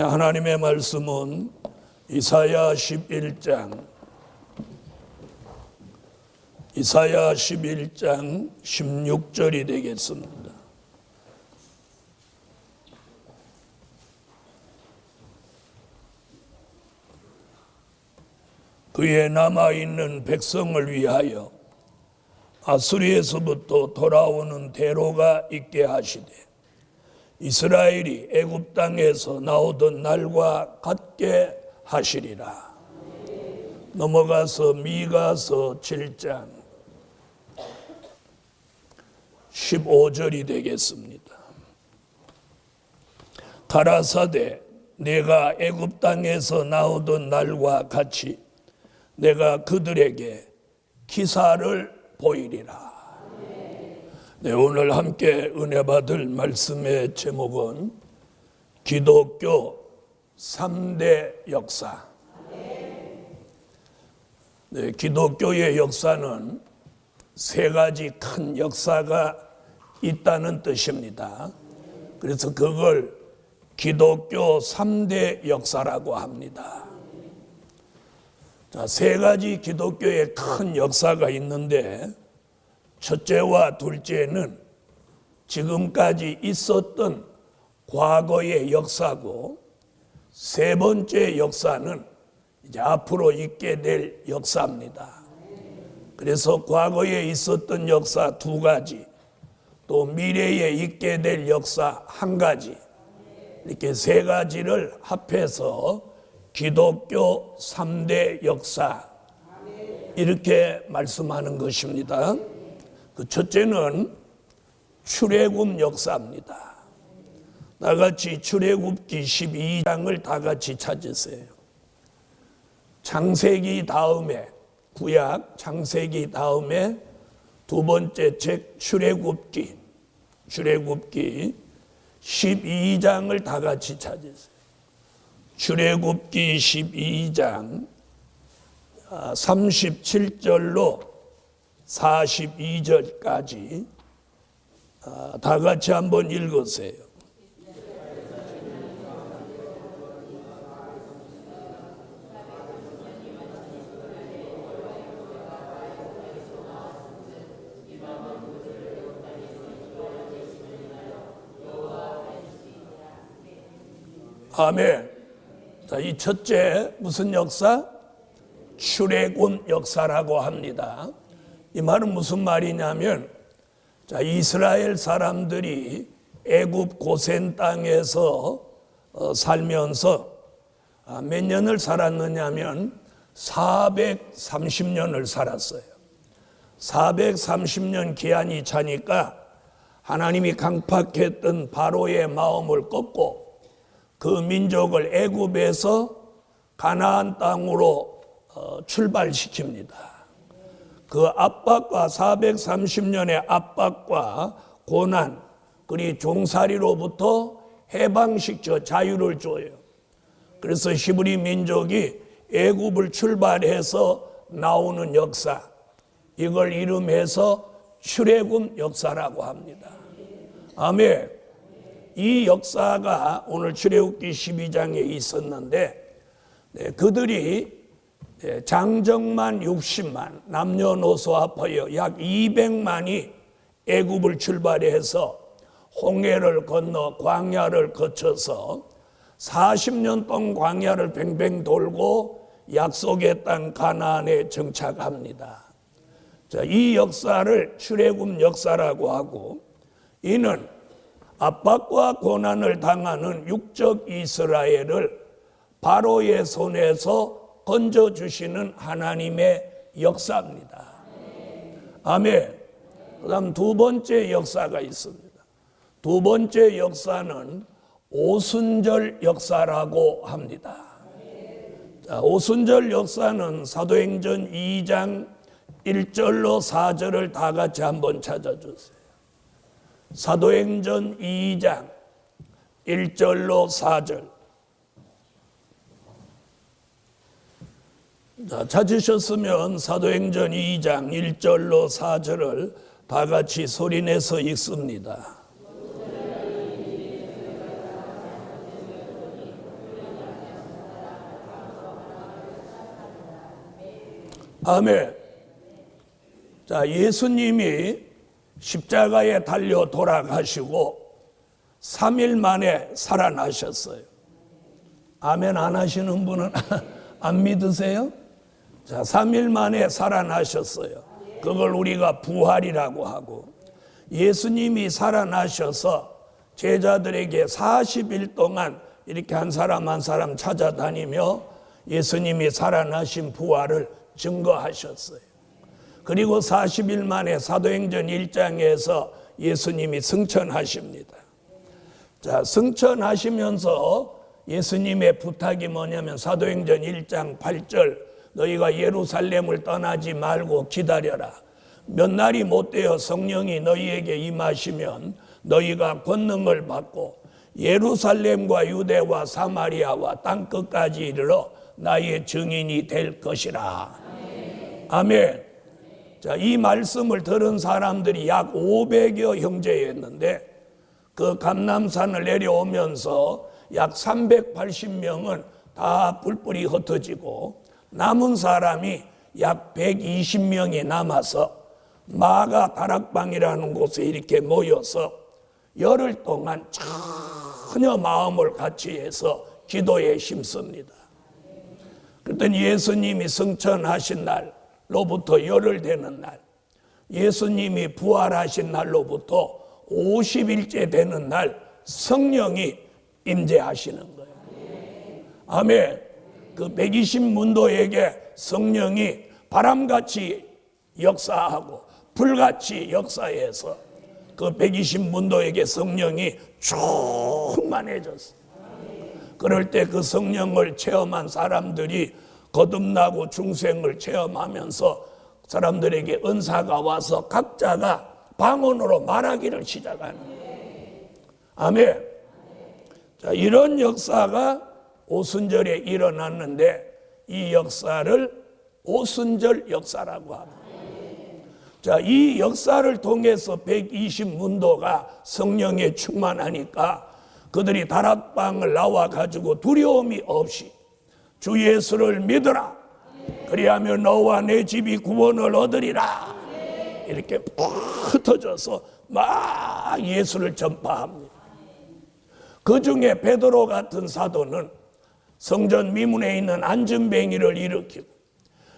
하나님의 말씀은 이사야 11장 16절이 되겠습니다. 그의 남아있는 백성을 위하여 아수리에서부터 돌아오는 대로가 있게 하시되 이스라엘이 애굽 땅에서 나오던 날과 같게 하시리라. 넘어가서 미가서 7장 15절이 되겠습니다. 가라사대 내가 애굽 땅에서 나오던 날과 같이 내가 그들에게 기사를 보이리라. 네, 오늘 함께 은혜 받을 말씀의 제목은 기독교 3대 역사. 네, 기독교의 역사는 세 가지 큰 역사가 있다는 뜻입니다. 그래서 그걸 기독교 3대 역사라고 합니다. 자, 세 가지 기독교의 큰 역사가 있는데 첫째와 둘째는 지금까지 있었던 과거의 역사고 세 번째 역사는 이제 앞으로 있게 될 역사입니다. 그래서 과거에 있었던 역사 두 가지, 또 미래에 있게 될 역사 한 가지, 이렇게 세 가지를 합해서 기독교 3대 역사 이렇게 말씀하는 것입니다. 그 첫째는 출애굽 역사입니다. 나같이 출애굽기 12장을 다 같이 찾으세요. 창세기 다음에 구약 창세기 다음에 두 번째 책 출애굽기 12장을 다 같이 찾으세요. 출애굽기 12장 37절로 42절까지 다 같이 한번 읽으세요. 아멘. 자, 이 첫째 무슨 역사? 출애굽 역사라고 합니다. 이 말은 무슨 말이냐면, 자, 이스라엘 사람들이 애굽 고센 땅에서 살면서 몇 년을 살았느냐면 430년을 살았어요. 430년 기한이 차니까 하나님이 강팍했던 바로의 마음을 꺾고 그 민족을 애굽에서 가나안 땅으로 출발시킵니다. 그 압박과 430년의 압박과 고난, 그리고 종살이로부터 해방시켜 자유를 줘요. 그래서 히브리 민족이 애굽을 출발해서 나오는 역사, 이걸 이름해서 출애굽 역사라고 합니다. 아멘. 이 역사가 오늘 출애굽기 12장에 있었는데 그들이 장정만 60만, 남녀노소 합하여 약 200만이 애굽을 출발해서 홍해를 건너 광야를 거쳐서 40년 동안 광야를 뱅뱅 돌고 약속의 땅 가나안에 정착합니다. 자, 이 역사를 출애굽 역사라고 하고, 이는 압박과 고난을 당하는 육적 이스라엘을 바로의 손에서 건져주시는 하나님의 역사입니다. 아멘. 그 다음 두 번째 역사가 있습니다. 두 번째 역사는 오순절 역사라고 합니다. 자, 오순절 역사는 사도행전 2장 1절로 4절을 다 같이 한번 찾아주세요. 사도행전 2장 1절로 4절. 자, 찾으셨으면 사도행전 2장 1절로 4절을 다 같이 소리내서 읽습니다. 아멘. 자, 예수님이 십자가에 달려 돌아가시고 3일 만에 살아나셨어요. 아멘 안 하시는 분은 안 믿으세요? 자, 3일 만에 살아나셨어요. 그걸 우리가 부활이라고 하고, 예수님이 살아나셔서 제자들에게 40일 동안 이렇게 한 사람 한 사람 찾아다니며 예수님이 살아나신 부활을 증거하셨어요. 그리고 40일 만에 사도행전 1장에서 예수님이 승천하십니다. 자, 승천하시면서 예수님의 부탁이 뭐냐면 사도행전 1장 8절, 너희가 예루살렘을 떠나지 말고 기다려라. 몇 날이 못 되어 성령이 너희에게 임하시면 너희가 권능을 받고 예루살렘과 유대와 사마리아와 땅끝까지 이르러 나의 증인이 될 것이라. 아멘. 자, 이 말씀을 들은 사람들이 약 500여 형제였는데 그 감람산을 내려오면서 약 380명은 다 뿔뿔이 흩어지고 남은 사람이 약 120명이 남아서 마가 다락방이라는 곳에 이렇게 모여서 열흘 동안 전혀 마음을 같이 해서 기도에 힘씁니다. 그랬더니 예수님이 승천하신 날로부터 열흘 되는 날, 예수님이 부활하신 날로부터 50일째 되는 날 성령이 임재하시는 거예요. 아멘. 그 120문도에게 성령이 바람같이 역사하고 불같이 역사해서 그 120문도에게 성령이 충만해졌어요. 그럴 때 그 성령을 체험한 사람들이 거듭나고 중생을 체험하면서 사람들에게 은사가 와서 각자가 방언으로 말하기를 시작하는 거예요. 아멘. 자, 이런 역사가 오순절에 일어났는데 이 역사를 오순절 역사라고 합니다. 자, 이 역사를 통해서 120문도가 성령에 충만하니까 그들이 다락방을 나와 가지고 두려움이 없이 주 예수를 믿으라. 그리하면 너와 내 집이 구원을 얻으리라. 이렇게 흩어져서 막 예수를 전파합니다. 그 중에 베드로 같은 사도는 성전 미문에 있는 안전뱅이를 일으키고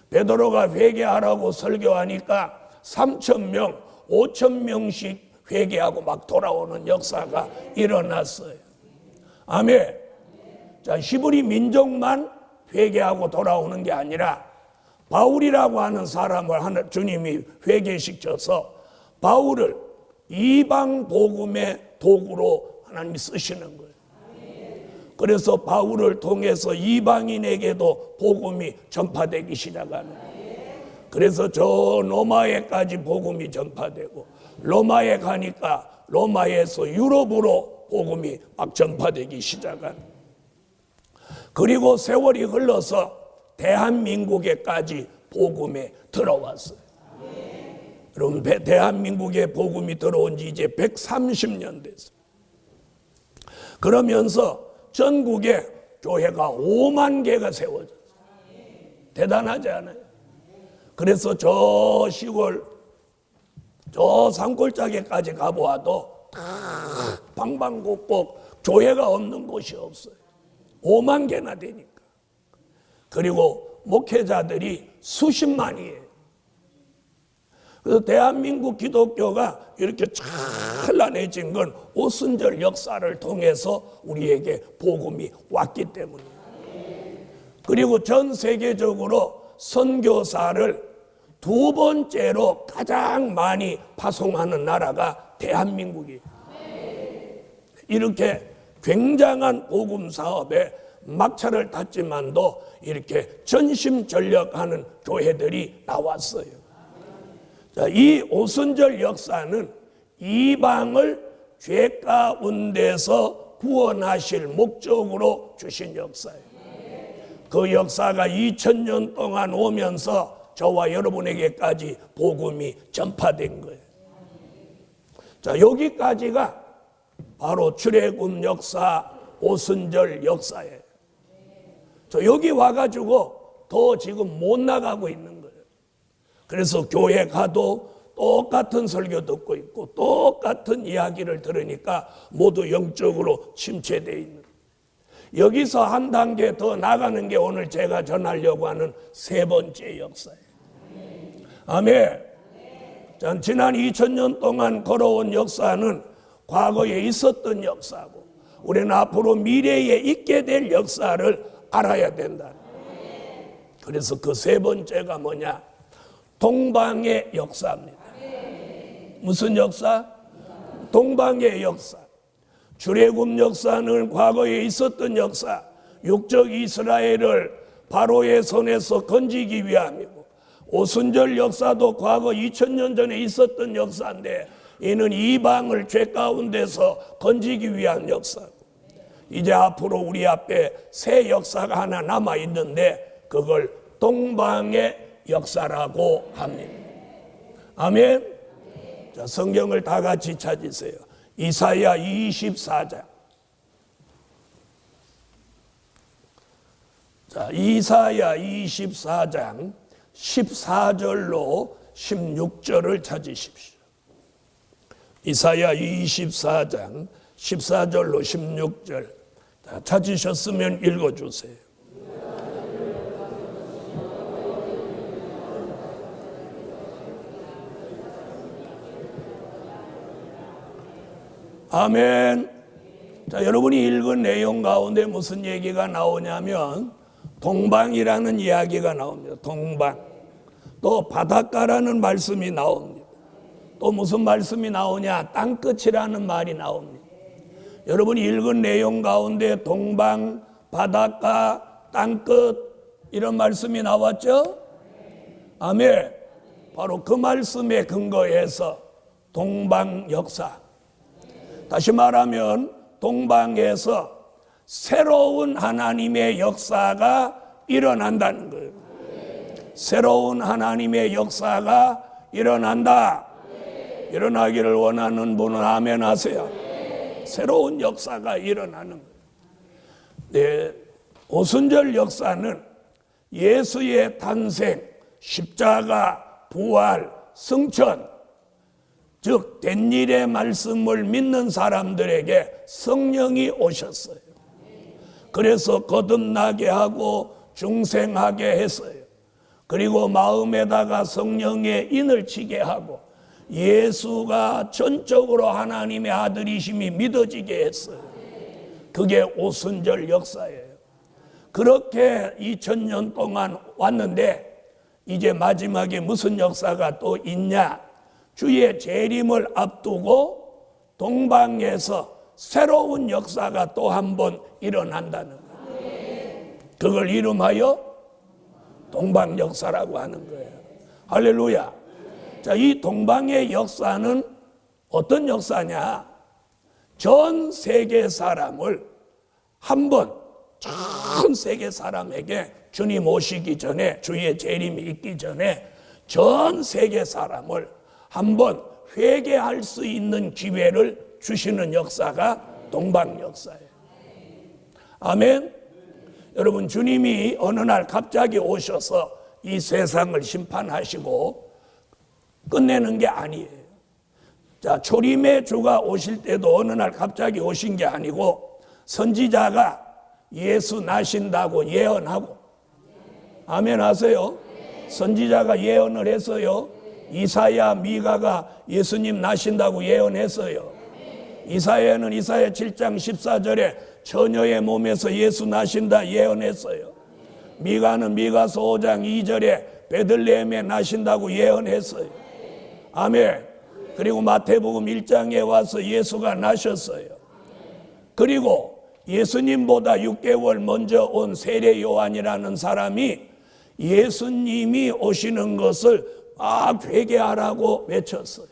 베드로가 회개하라고 설교하니까 3,000명, 5,000명씩 회개하고 막 돌아오는 역사가 일어났어요. 아멘. 자, 히브리 민족만 회개하고 돌아오는 게 아니라 바울이라고 하는 사람을 주님이 회개시켜서 바울을 이방 복음의 도구로 하나님이 쓰시는 거예요. 그래서 바울을 통해서 이방인에게도 복음이 전파되기 시작하는 거예요. 그래서 저 로마에까지 복음이 전파되고 로마에 가니까 로마에서 유럽으로 복음이 막 전파되기 시작한. 그리고 세월이 흘러서 대한민국에까지 복음이 들어왔어요. 여러분, 대한민국에 복음이 들어온 지 이제 130년 됐어요. 그러면서 전국에 교회가 5만 개가 세워졌어요. 대단하지 않아요? 그래서 저 시골, 저 산골짜기까지 가보아도 다 방방곡곡 교회가 없는 곳이 없어요. 5만 개나 되니까. 그리고 목회자들이 수십만이에요. 그래서 대한민국 기독교가 이렇게 찬란해진 건 오순절 역사를 통해서 우리에게 복음이 왔기 때문이에요. 그리고 전 세계적으로 선교사를 두 번째로 가장 많이 파송하는 나라가 대한민국이에요. 이렇게 굉장한 복음 사업에 막차를 탔지만도 이렇게 전심전력하는 교회들이 나왔어요. 자, 이 오순절 역사는 이방을 죄 가운데서 구원하실 목적으로 주신 역사예요. 그 역사가 2000년 동안 오면서 저와 여러분에게까지 복음이 전파된 거예요. 자, 여기까지가 바로 출애굽 역사, 오순절 역사예요. 저 여기 와가지고 더 지금 못 나가고 있는 거예요. 그래서 교회 가도 똑같은 설교 듣고 있고 똑같은 이야기를 들으니까 모두 영적으로 침체되어 있는, 여기서 한 단계 더 나가는 게 오늘 제가 전하려고 하는 세 번째 역사예요. 아멘. 지난 2000년 동안 걸어온 역사는 과거에 있었던 역사고 우리는 앞으로 미래에 있게 될 역사를 알아야 된다. 그래서 그 세 번째가 뭐냐? 동방의 역사입니다. 무슨 역사? 동방의 역사. 출애굽 역사는 과거에 있었던 역사, 육적 이스라엘을 바로의 손에서 건지기 위함이고, 오순절 역사도 과거 2000년 전에 있었던 역사인데 이는 이방을 죄 가운데서 건지기 위한 역사고, 이제 앞으로 우리 앞에 새 역사가 하나 남아 있는데 그걸 동방의 역사라고 합니다. 아멘. 자, 성경을 다 같이 찾으세요. 이사야 24장. 자, 이사야 24장 14절로 16절을 찾으십시오. 이사야 24장 14절로 16절. 다 찾으셨으면 읽어주세요. 아멘. 자, 여러분이 읽은 내용 가운데 무슨 얘기가 나오냐면 동방이라는 이야기가 나옵니다. 동방. 또 바닷가라는 말씀이 나옵니다. 또 무슨 말씀이 나오냐? 땅끝이라는 말이 나옵니다. 여러분이 읽은 내용 가운데 동방, 바닷가, 땅끝 이런 말씀이 나왔죠? 아멘. 바로 그 말씀에 근거해서 동방 역사, 다시 말하면 동방에서 새로운 하나님의 역사가 일어난다는 거예요. 새로운 하나님의 역사가 일어난다. 일어나기를 원하는 분은 아멘 하세요. 새로운 역사가 일어나는 거예요. 네, 오순절 역사는 예수의 탄생, 십자가, 부활, 승천, 즉 된 일의 말씀을 믿는 사람들에게 성령이 오셨어요. 그래서 거듭나게 하고 중생하게 했어요. 그리고 마음에다가 성령의 인을 치게 하고 예수가 전적으로 하나님의 아들이심이 믿어지게 했어요. 그게 오순절 역사예요. 그렇게 2000년 동안 왔는데 이제 마지막에 무슨 역사가 또 있냐? 주의 재림을 앞두고 동방에서 새로운 역사가 또 한 번 일어난다는 거예요. 그걸 이름하여 동방 역사라고 하는 거예요. 할렐루야. 자, 이 동방의 역사는 어떤 역사냐? 전 세계 사람을 한 번, 전 세계 사람에게 주님 오시기 전에, 주의 재림이 있기 전에 전 세계 사람을 한번 회개할 수 있는 기회를 주시는 역사가 동방 역사예요. 아멘. 여러분, 주님이 어느 날 갑자기 오셔서 이 세상을 심판하시고 끝내는 게 아니에요. 자, 초림의 주가 오실 때도 어느 날 갑자기 오신 게 아니고 선지자가 예수 나신다고 예언하고, 아멘 하세요. 선지자가 예언을 했어요. 이사야, 미가가 예수님 나신다고 예언했어요. 이사야는 이사야 7장 14절에 처녀의 몸에서 예수 나신다 예언했어요. 미가는 미가서 5장 2절에 베들레헴에 나신다고 예언했어요. 아멘. 그리고 마태복음 1장에 와서 예수가 나셨어요. 그리고 예수님보다 6개월 먼저 온 세례 요한이라는 사람이 예수님이 오시는 것을 회개하라고 외쳤어요.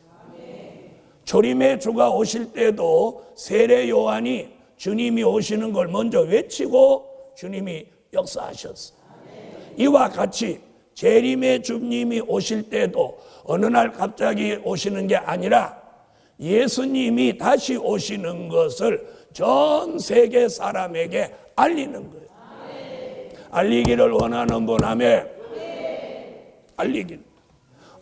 초림의 주가 오실 때도 세례 요한이 주님이 오시는 걸 먼저 외치고 주님이 역사하셨어요. 이와 같이 재림의 주님이 오실 때도 어느 날 갑자기 오시는 게 아니라 예수님이 다시 오시는 것을 전 세계 사람에게 알리는 거예요. 알리기를 원하는 분, 아멘. 알리기를.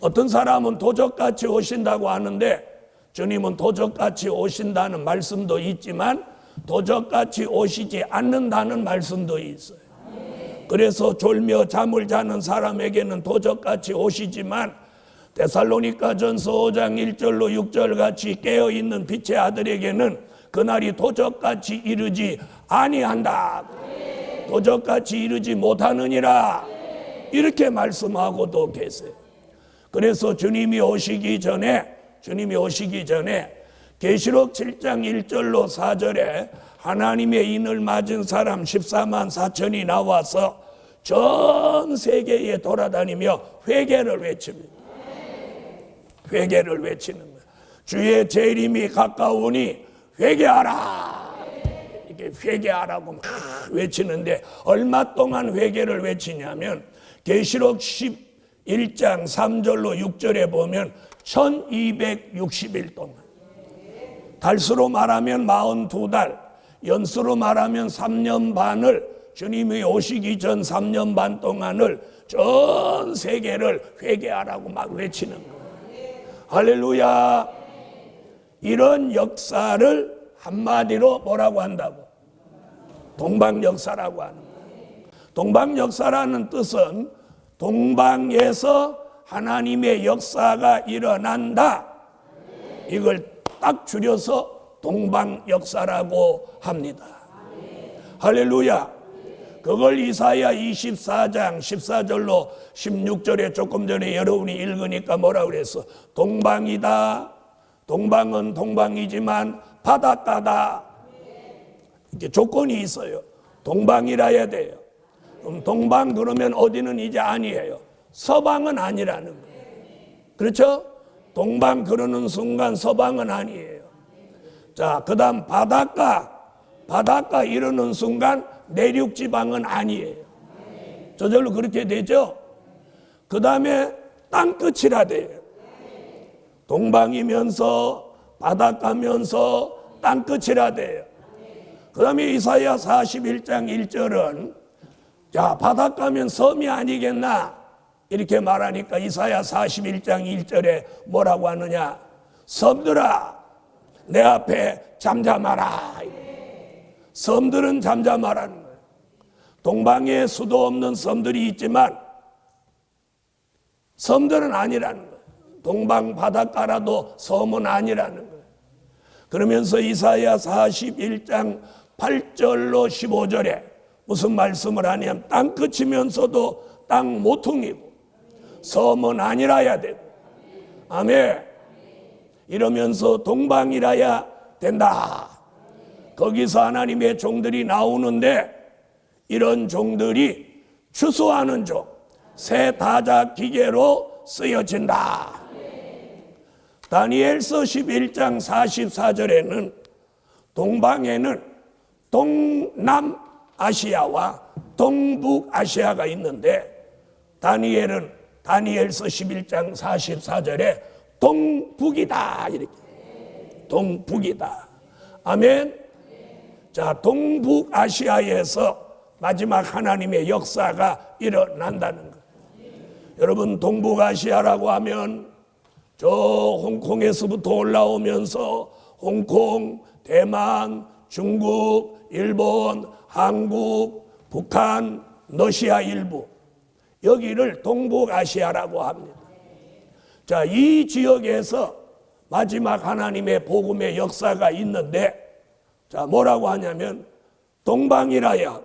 어떤 사람은 도적같이 오신다고 하는데 주님은 도적같이 오신다는 말씀도 있지만 도적같이 오시지 않는다는 말씀도 있어요. 그래서 졸며 잠을 자는 사람에게는 도적같이 오시지만 데살로니가전서 5장 1절로 6절 같이 깨어있는 빛의 아들에게는 그날이 도적같이 이르지 아니한다. 도적같이 이르지 못하느니라. 이렇게 말씀하고도 계세요. 그래서 주님이 오시기 전에 계시록 7장 1절로 4절에 하나님의 인을 맞은 사람 14만 4천이 나와서 전 세계에 돌아다니며 회개를 외칩니다. 회개를 외치는 거예요. 주의 재림이 가까우니 회개하라. 이게 회개하라고 막 외치는데 얼마 동안 회개를 외치냐면 계시록 11장 3절로 6절에 보면 1260일 동안, 달수로 말하면 42달, 연수로 말하면 3년 반을, 주님이 오시기 전 3년 반 동안을 전 세계를 회개하라고 막 외치는 거예요. 할렐루야. 이런 역사를 한마디로 뭐라고 한다고? 동방역사라고 하는 거예요. 동방역사라는 뜻은 동방에서 하나님의 역사가 일어난다. 이걸 딱 줄여서 동방역사라고 합니다. 할렐루야. 그걸 이사야 24장 14절로 16절에 조금 전에 여러분이 읽으니까 뭐라 그랬어? 동방이다. 동방은 동방이지만 바닷가다. 이렇게 조건이 있어요. 동방이라야 돼요. 그럼 동방 그러면 어디는 이제 아니에요. 서방은 아니라는 거예요. 그렇죠? 동방 그러는 순간 서방은 아니에요. 자, 그 다음 바닷가 이러는 순간 내륙지방은 아니에요. 저절로 그렇게 되죠? 그 다음에 땅끝이라 돼요. 동방이면서 바닷가면서 땅끝이라 돼요. 그 다음에 이사야 41장 1절은 야, 바닷가면 섬이 아니겠나? 이렇게 말하니까 이사야 41장 1절에 뭐라고 하느냐? 섬들아, 내 앞에 잠잠하라. 섬들은 잠잠하라는 거예요. 동방에 수도 없는 섬들이 있지만 섬들은 아니라는 거예요. 동방 바닷가라도 섬은 아니라는 거예요. 그러면서 이사야 41장 8절로 15절에 무슨 말씀을 하냐면 땅끝이면서도 땅 모퉁이고 섬은 아니라야 되고, 아멘. 이러면서 동방이라야 된다. 거기서 하나님의 종들이 나오는데 이런 종들이 추수하는 종, 새 다자 기계로 쓰여진다. 다니엘서 11장 44절에는 동방에는 동남아시아와 동북아시아가 있는데 다니엘서 11장 44절에 동북이다. 이렇게. 동북이다. 아멘. 자, 동북아시아에서 마지막 하나님의 역사가 일어난다는 거예요. 여러분, 동북아시아라고 하면 저 홍콩에서부터 올라오면서 홍콩, 대만, 중국, 일본, 한국, 북한, 러시아 일부, 여기를 동북아시아라고 합니다. 자, 이 지역에서 마지막 하나님의 복음의 역사가 있는데, 자, 뭐라고 하냐면 동방이라야,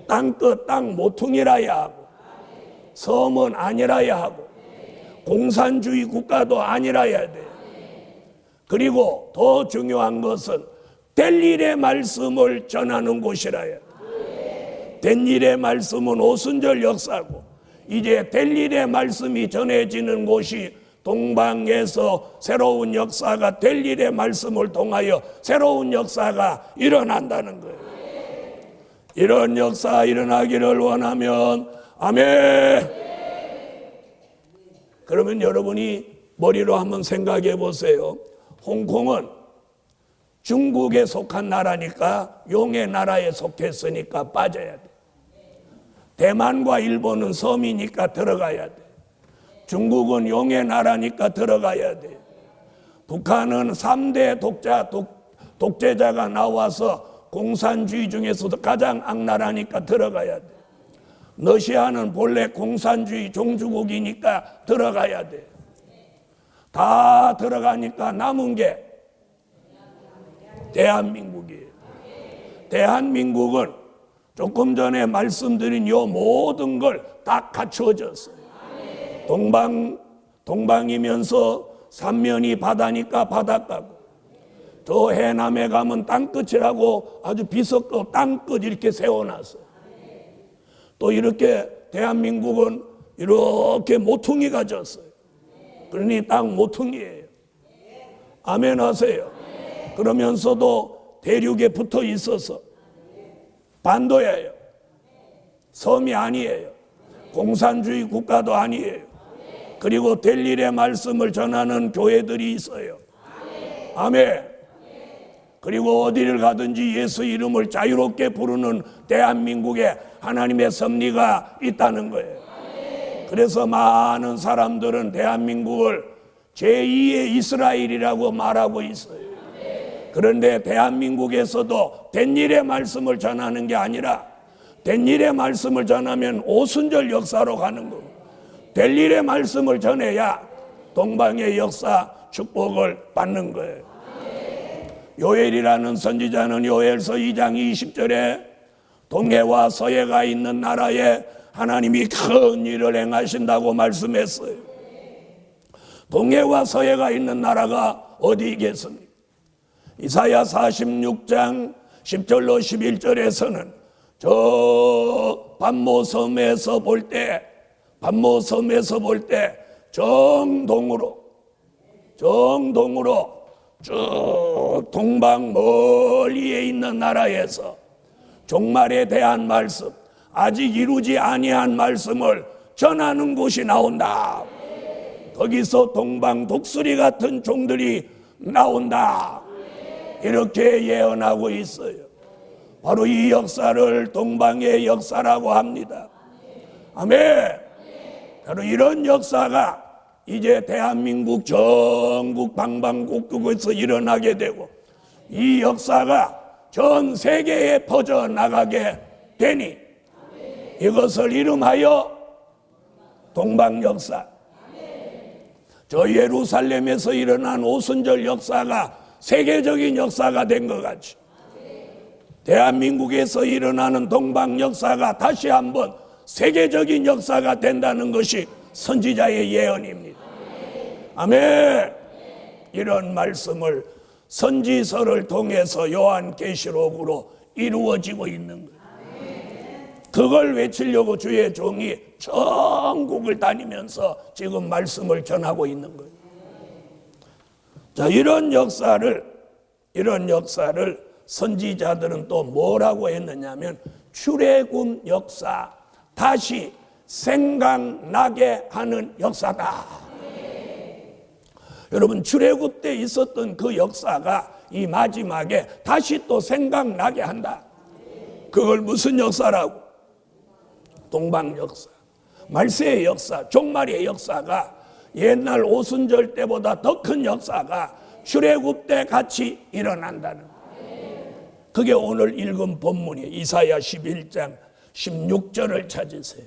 땅끝 땅 모퉁이라야 하고, 섬은 아니라야 하고, 공산주의 국가도 아니라야 돼요. 그리고 더 중요한 것은 될 일의 말씀을 전하는 곳이라야 돼요. 된 일의 말씀은 오순절 역사고, 이제 될 일의 말씀이 전해지는 곳이 동방에서 새로운 역사가, 될 일의 말씀을 통하여 새로운 역사가 일어난다는 거예요. 이런 역사 일어나기를 원하면 아멘. 그러면 여러분이 머리로 한번 생각해 보세요. 홍콩은 중국에 속한 나라니까, 용의 나라에 속했으니까 빠져야 돼. 대만과 일본은 섬이니까 들어가야 돼. 중국은 용의 나라니까 들어가야 돼요. 북한은 3대 독재자가 나와서 공산주의 중에서도 가장 악랄하니까 들어가야 돼. 러시아는 본래 공산주의 종주국이니까 들어가야 돼. 다 들어가니까 남은 게 대한민국이에요. 대한민국은 조금 전에 말씀드린 요 모든 걸 다 갖추어졌어요. 동방이면서 삼면이 바다니까 바닷가고, 저 해남에 가면 땅끝이라고 아주 비석급 땅끝 이렇게 세워놨어요. 또 이렇게 대한민국은 이렇게 모퉁이가 졌어요. 그러니 땅 모퉁이에요. 아멘 하세요. 그러면서도 대륙에 붙어 있어서 반도예요. 섬이 아니에요. 공산주의 국가도 아니에요. 그리고 될 일의 말씀을 전하는 교회들이 있어요. 아멘. 그리고 어디를 가든지 예수 이름을 자유롭게 부르는 대한민국에 하나님의 섭리가 있다는 거예요. 그래서 많은 사람들은 대한민국을 제2의 이스라엘이라고 말하고 있어요. 그런데 대한민국에서도 된 일의 말씀을 전하는 게 아니라, 된 일의 말씀을 전하면 오순절 역사로 가는 거고, 될 일의 말씀을 전해야 동방의 역사 축복을 받는 거예요. 요엘이라는 선지자는 요엘서 2장 20절에 동해와 서해가 있는 나라에 하나님이 큰 일을 행하신다고 말씀했어요. 동해와 서해가 있는 나라가 어디겠습니까? 이사야 46장 10절로 11절에서는 저 반모섬에서 볼 때 정동으로 쭉 동방 멀리에 있는 나라에서 종말에 대한 말씀, 아직 이루지 아니한 말씀을 전하는 곳이 나온다. 거기서 동방 독수리 같은 종들이 나온다. 이렇게 예언하고 있어요. 바로 이 역사를 동방의 역사라고 합니다. 아멘. 바로 이런 역사가 이제 대한민국 전국 방방곡곡에서 일어나게 되고, 이 역사가 전 세계에 퍼져나가게 되니 이것을 이름하여 동방역사. 저 예루살렘에서 일어난 오순절 역사가 세계적인 역사가 된 것 같이, 대한민국에서 일어나는 동방 역사가 다시 한번 세계적인 역사가 된다는 것이 선지자의 예언입니다. 아멘. 이런 말씀을 선지서를 통해서 요한계시록으로 이루어지고 있는 거예요. 그걸 외치려고 주의 종이 전국을 다니면서 지금 말씀을 전하고 있는 거예요. 자, 이런 역사를 선지자들은 또 뭐라고 했느냐면 출애굽 역사, 다시 생각나게 하는 역사다. 여러분, 출애굽 때 있었던 그 역사가 이 마지막에 다시 또 생각나게 한다. 그걸 무슨 역사라고? 동방 역사, 말세의 역사, 종말의 역사가 옛날 오순절 때보다 더 큰 역사가 출애굽 때 같이 일어난다는 거예요. 그게 오늘 읽은 본문이에요. 이사야 11장 16절을 찾으세요.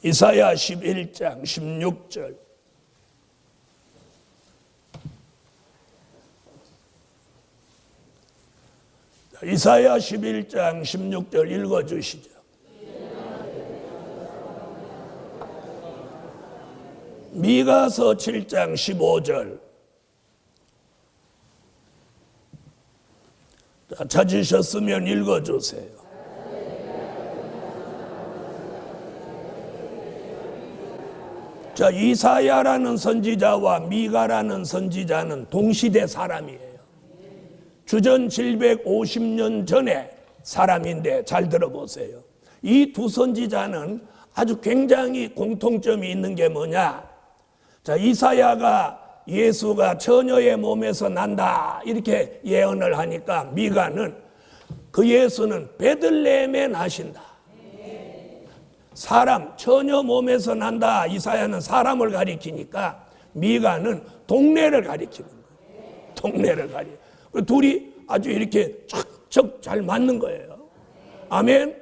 이사야 11장 16절. 이사야 11장 16절 읽어주시죠. 미가서 7장 15절. 찾으셨으면 읽어주세요. 자, 이사야라는 선지자와 미가라는 선지자는 동시대 사람이에요. 주전 750년 전에 사람인데 잘 들어보세요. 이 두 선지자는 아주 굉장히 공통점이 있는 게 뭐냐? 자, 이사야가 예수가 처녀의 몸에서 난다 이렇게 예언을 하니까 미가는 그 예수는 베들레헴에 나신다. 사람, 처녀 몸에서 난다. 이사야는 사람을 가리키니까 미가는 동네를 가리키는 거예요. 동네를 가리켜. 둘이 아주 이렇게 척척 잘 맞는 거예요. 아멘.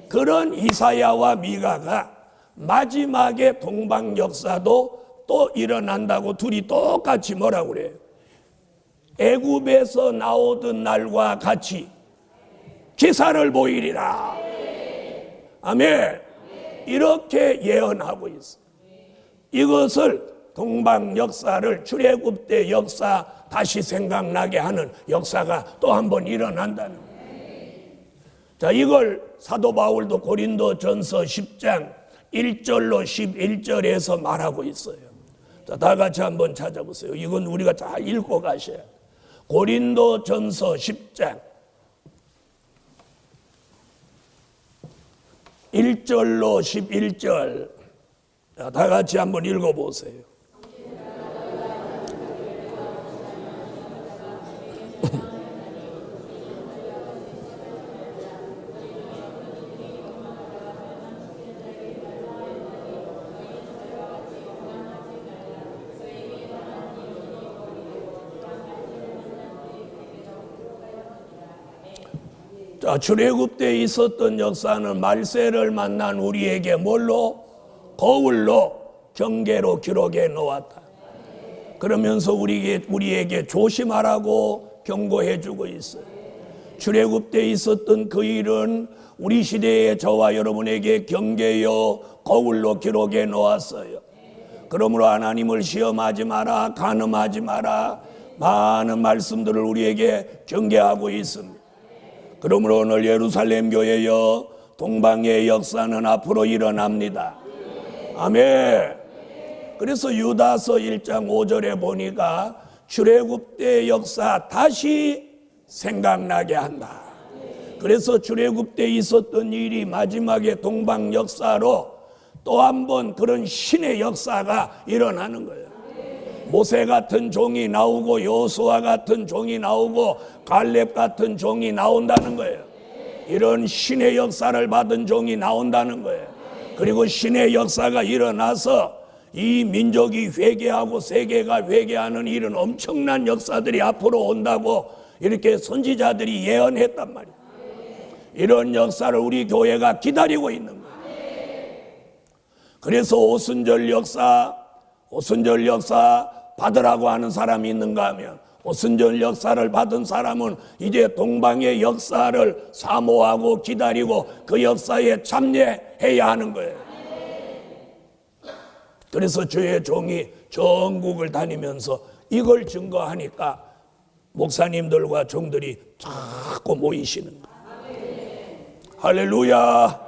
그런 이사야와 미가가 마지막에 동방 역사도 또 일어난다고 둘이 똑같이 뭐라고 그래요? 애굽에서 나오던 날과 같이 기사를 보이리라. 아멘. 이렇게 예언하고 있어요. 이것을 동방 역사를 출애굽 때 역사 다시 생각나게 하는 역사가 또 한 번 일어난다는 거예요. 자, 이걸 사도 바울도 고린도 전서 10장 1절로 11절에서 말하고 있어요. 자, 다 같이 한번 찾아보세요. 이건 우리가 잘 읽고 가셔야 돼요. 고린도 전서 10장 1절로 11절. 자, 다 같이 한번 읽어보세요. 자, 출애굽 때 있었던 역사는 말세를 만난 우리에게 뭘로? 거울로 경계로 기록해 놓았다. 그러면서 우리에게 조심하라고 경고해 주고 있어요. 출애굽 때 있었던 그 일은 우리 시대의 저와 여러분에게 경계요 거울로 기록해 놓았어요. 그러므로 하나님을 시험하지 마라, 간음하지 마라, 많은 말씀들을 우리에게 경계하고 있습니다. 그러므로 오늘 예루살렘 교회여 동방의 역사는 앞으로 일어납니다. 아멘. 그래서 유다서 1장 5절에 보니까 출애굽 때 역사 다시 생각나게 한다. 그래서 출애굽 때 있었던 일이 마지막에 동방 역사로 또 한 번 그런 신의 역사가 일어나는 거예요. 모세 같은 종이 나오고 여호수아 같은 종이 나오고 갈렙 같은 종이 나온다는 거예요. 이런 신의 역사를 받은 종이 나온다는 거예요. 그리고 신의 역사가 일어나서 이 민족이 회개하고 세계가 회개하는 이런 엄청난 역사들이 앞으로 온다고 이렇게 선지자들이 예언했단 말이에요. 이런 역사를 우리 교회가 기다리고 있는 거예요. 그래서 오순절 역사 받으라고 하는 사람이 있는가 하면 오순절 역사를 받은 사람은 이제 동방의 역사를 사모하고 기다리고 그 역사에 참여해야 하는 거예요. 그래서 주의 종이 전국을 다니면서 이걸 증거하니까 목사님들과 종들이 자꾸 모이시는 거예요. 할렐루야.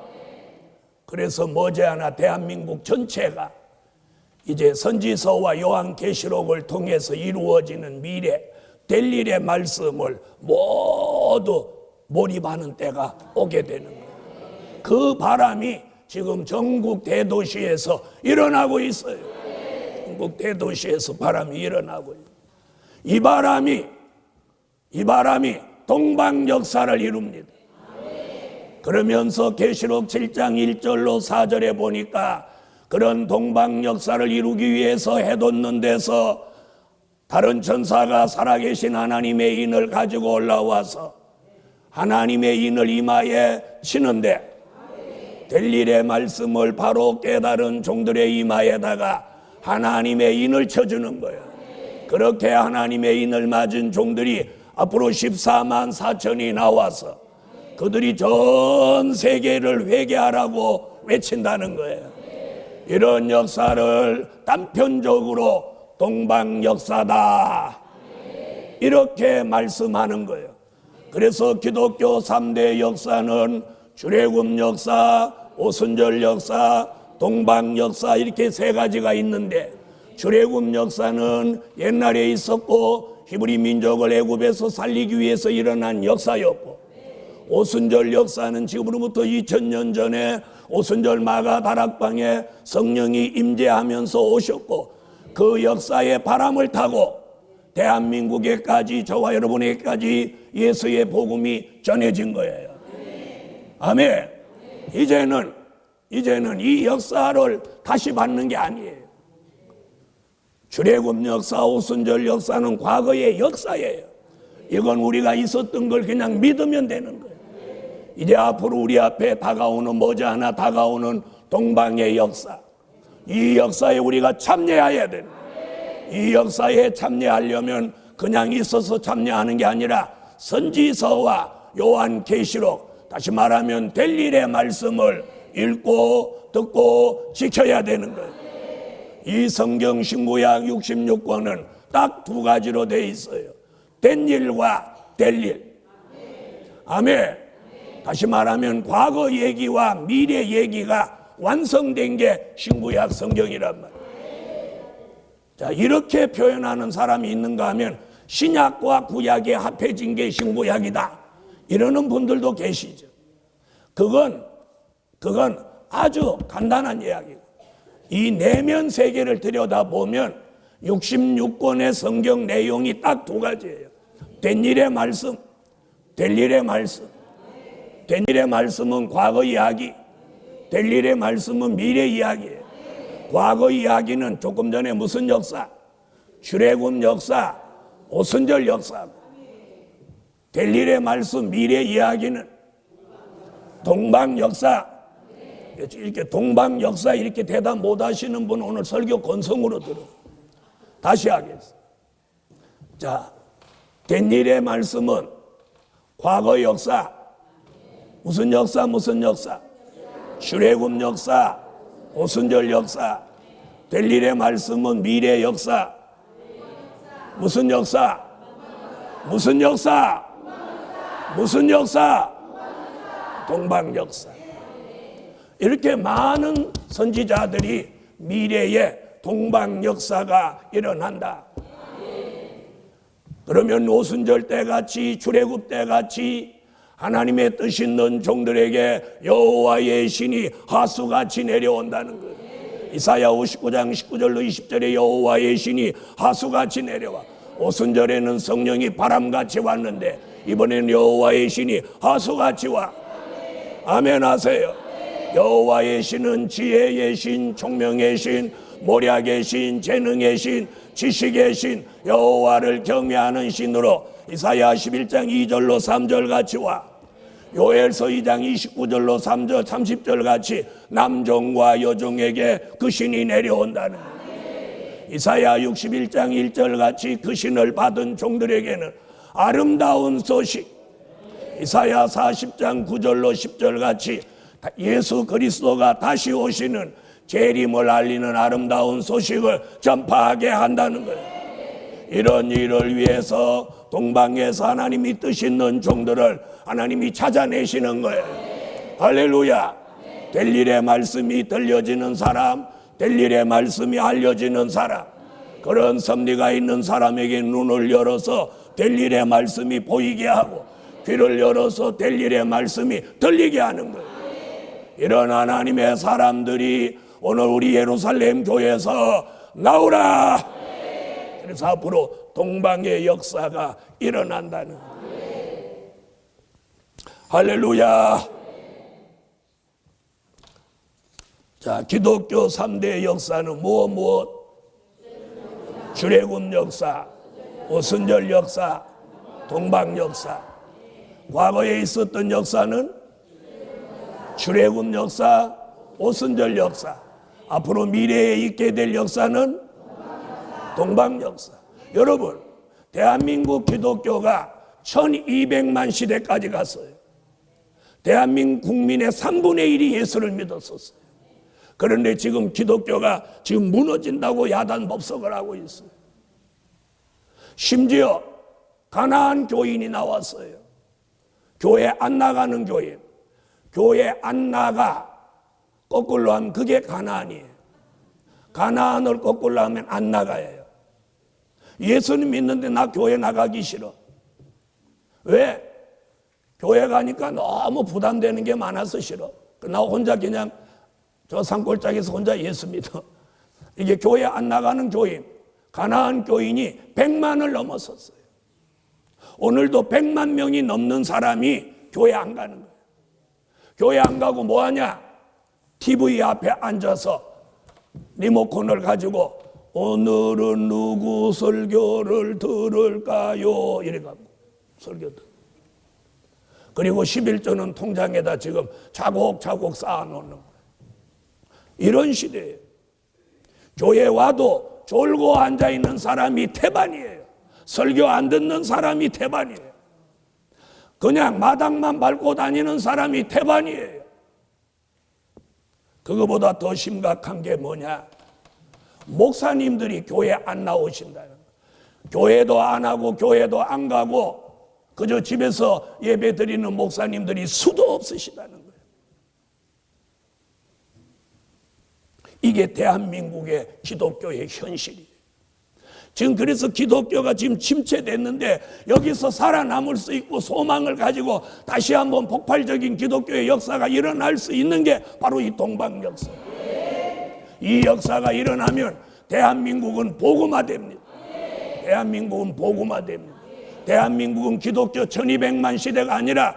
그래서 머지않아 대한민국 전체가 이제 선지서와 요한계시록을 통해서 이루어지는 미래 될 일의 말씀을 모두 몰입하는 때가 오게 되는 거예요. 그 바람이 지금 전국 대도시에서 일어나고 있어요. 전국 대도시에서 바람이 일어나고 있어요. 이 바람이 동방 역사를 이룹니다. 그러면서 계시록 7장 1절로 4절에 보니까 그런 동방 역사를 이루기 위해서 해돋는 데서 다른 천사가 살아계신 하나님의 인을 가지고 올라와서 하나님의 인을 이마에 치는데 될 일의 말씀을 바로 깨달은 종들의 이마에다가 하나님의 인을 쳐주는 거예요. 그렇게 하나님의 인을 맞은 종들이 앞으로 14만 4천이 나와서 그들이 전 세계를 회개하라고 외친다는 거예요. 이런 역사를 단편적으로 동방 역사다 이렇게 말씀하는 거예요. 그래서 기독교 3대 역사는 출애굽 역사, 오순절 역사, 동방 역사 이렇게 세 가지가 있는데 출애굽 역사는 옛날에 있었고 히브리 민족을 애굽에서 살리기 위해서 일어난 역사였고 오순절 역사는 지금으로부터 2000년 전에 오순절 마가 다락방에 성령이 임재하면서 오셨고 그 역사의 바람을 타고 대한민국에까지 저와 여러분에게까지 예수의 복음이 전해진 거예요. 아멘. 이제는 이제는 이 역사를 다시 받는 게 아니에요. 출애굽 역사, 오순절 역사는 과거의 역사예요. 이건 우리가 있었던 걸 그냥 믿으면 되는 거예요. 이제 앞으로 우리 앞에 다가오는 머지않아 다가오는 동방의 역사, 이 역사에 우리가 참여해야 되는 거예요. 이 역사에 참여하려면 그냥 있어서 참여하는 게 아니라 선지서와 요한계시록, 다시 말하면 될 일의 말씀을 읽고 듣고 지켜야 되는 거예요. 이 성경 신구약 66권은 딱 두 가지로 돼 있어요. 된 일과 될 일. 아멘. 다시 말하면 과거 얘기와 미래 얘기가 완성된 게 신구약 성경이란 말이에요. 자, 이렇게 표현하는 사람이 있는가 하면 신약과 구약이 합해진 게 신구약이다, 이러는 분들도 계시죠. 그건 아주 간단한 이야기고, 이 내면 세계를 들여다보면 66권의 성경 내용이 딱 두 가지예요. 된 일의 말씀, 될 일의 말씀. 된 일의 말씀은 과거 이야기, 될 일의 말씀은 미래 이야기예요. 과거 이야기는 조금 전에 무슨 역사? 출애굽 역사, 오순절 역사. 될 일의 말씀, 미래 이야기는 동방 역사. 이렇게 동방 역사 이렇게 대답 못 하시는 분 오늘 설교 건성으로 들어. 다시 하겠습니다. 자, 된 일의 말씀은 과거 역사, 무슨 역사, 무슨 역사? 출애굽 역사, 오순절 역사. 될 일의 말씀은 미래 역사. 무슨 역사? 무슨 역사? 무슨 역사? 동방 역사. 이렇게 많은 선지자들이 미래에 동방 역사가 일어난다. 그러면 오순절 때 같이, 출애굽 때 같이 하나님의 뜻 있는 종들에게 여호와의 신이 하수같이 내려온다는 거예요. 이사야 59장 19절로 20절에 여호와의 신이 하수같이 내려와. 오순절에는 성령이 바람같이 왔는데 이번에는 여호와의 신이 하수같이 와. 아멘 하세요. 여호와의 신은 지혜의 신, 총명의 신, 모략의 신, 재능의 신, 지식의 신, 여호와를 경외하는 신으로 이사야 11장 2절로 3절 같이 와. 요엘서 2장 29절로 3절 30절 같이 남종과 여종에게 그 신이 내려온다는 거예요. 이사야 61장 1절 같이 그 신을 받은 종들에게는 아름다운 소식. 이사야 40장 9절로 10절 같이 예수 그리스도가 다시 오시는 재림을 알리는 아름다운 소식을 전파하게 한다는 거예요. 이런 일을 위해서 동방에서 하나님이 뜻 있는 종들을 하나님이 찾아내시는 거예요. 할렐루야. 될 일의 말씀이 들려지는 사람, 될 일의 말씀이 알려지는 사람, 그런 섭리가 있는 사람에게 눈을 열어서 될 일의 말씀이 보이게 하고 귀를 열어서 될 일의 말씀이 들리게 하는 거예요. 이런 하나님의 사람들이 오늘 우리 예루살렘 교회에서 나오라. 그래서 앞으로 동방의 역사가 일어난다는 거예요. 할렐루야. 자, 기독교 3대 역사는 무엇? 출애굽 역사, 오순절 역사, 동방 역사. 과거에 있었던 역사는 출애굽 역사, 오순절 역사. 앞으로 미래에 있게 될 역사는 동방 역사. 여러분, 대한민국 기독교가 1200만 시대까지 갔어요. 대한민국 국민의 3분의 1이 예수를 믿었었어요. 그런데 지금 기독교가 지금 무너진다고 야단 법석을 하고 있어요. 심지어 가나안 교인이 나왔어요. 교회 안 나가는 교인. 교회 안 나가. 거꾸로 하면 그게 가나안이에요. 가나안을 거꾸로 하면 안 나가요. 예수님 믿는데 나 교회 나가기 싫어. 왜? 교회 가니까 너무 부담되는 게 많아서 싫어. 나 혼자 그냥 저 산골짜기에서 혼자 예수 믿어. 이게 교회 안 나가는 교인, 가나안 교인이 100만을 넘었었어요. 오늘도 100만 명이 넘는 사람이 교회 안 가는 거예요. 교회 안 가고 뭐 하냐? TV 앞에 앉아서 리모컨을 가지고 오늘은 누구 설교를 들을까요? 이래갖고 설교 듣. 그리고 11조는 통장에다 지금 차곡차곡 쌓아놓는 거예요. 이런 시대에 교회 와도 졸고 앉아있는 사람이 태반이에요. 설교 안 듣는 사람이 태반이에요. 그냥 마당만 밟고 다니는 사람이 태반이에요. 그거보다 더 심각한 게 뭐냐? 목사님들이 교회 안 나오신다는 거예요. 교회도 안 하고 교회도 안 가고 그저 집에서 예배 드리는 목사님들이 수도 없으시다는 거예요. 이게 대한민국의 기독교의 현실이에요. 지금 그래서 기독교가 지금 침체됐는데 여기서 살아남을 수 있고 소망을 가지고 다시 한번 폭발적인 기독교의 역사가 일어날 수 있는 게 바로 이 동방 역사예요. 이 역사가 일어나면 대한민국은 복음화됩니다. 대한민국은 복음화됩니다. 대한민국은 기독교 1200만 시대가 아니라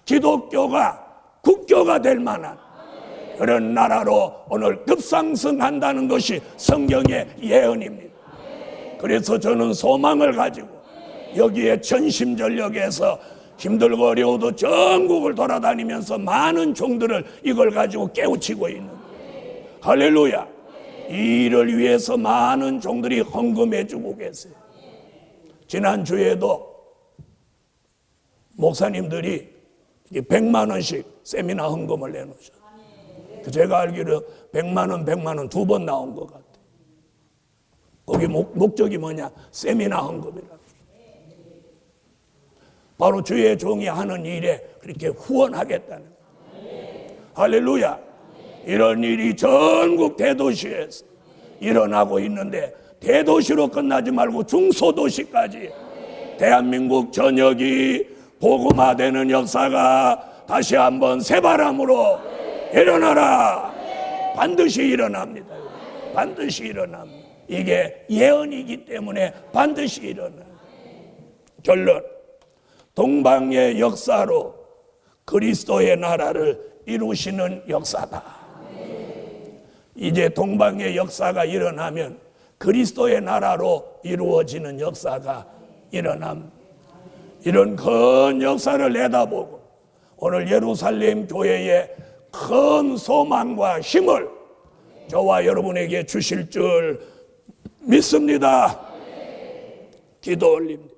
기독교가 국교가 될 만한 그런 나라로 오늘 급상승한다는 것이 성경의 예언입니다. 그래서 저는 소망을 가지고 여기에 전심전력해서 힘들고 어려워도 전국을 돌아다니면서 많은 종들을 이걸 가지고 깨우치고 있는 거예요. 할렐루야. 이 일을 위해서 많은 종들이 헌금해 주고 계세요. 지난주에도 목사님들이 100만 원씩 세미나 헌금을 내놓으셨어요. 제가 알기로 100만 원 2번 나온 것 같아요. 거기 목적이 뭐냐? 세미나 헌금이라. 바로 주의 종이 하는 일에 그렇게 후원하겠다는 거예요. 할렐루야. 이런 일이 전국 대도시에서 일어나고 있는데 대도시로 끝나지 말고 중소도시까지 대한민국 전역이 복음화되는 역사가 다시 한번 새바람으로 일어나라. 반드시 일어납니다. 반드시 일어납니다. 이게 예언이기 때문에 반드시 일어나요. 결론, 동방의 역사로 그리스도의 나라를 이루시는 역사다. 이제 동방의 역사가 일어나면 그리스도의 나라로 이루어지는 역사가 일어납니다. 이런 큰 역사를 내다보고 오늘 예루살렘 교회의 큰 소망과 힘을 저와 여러분에게 주실 줄 믿습니다. 기도 올립니다.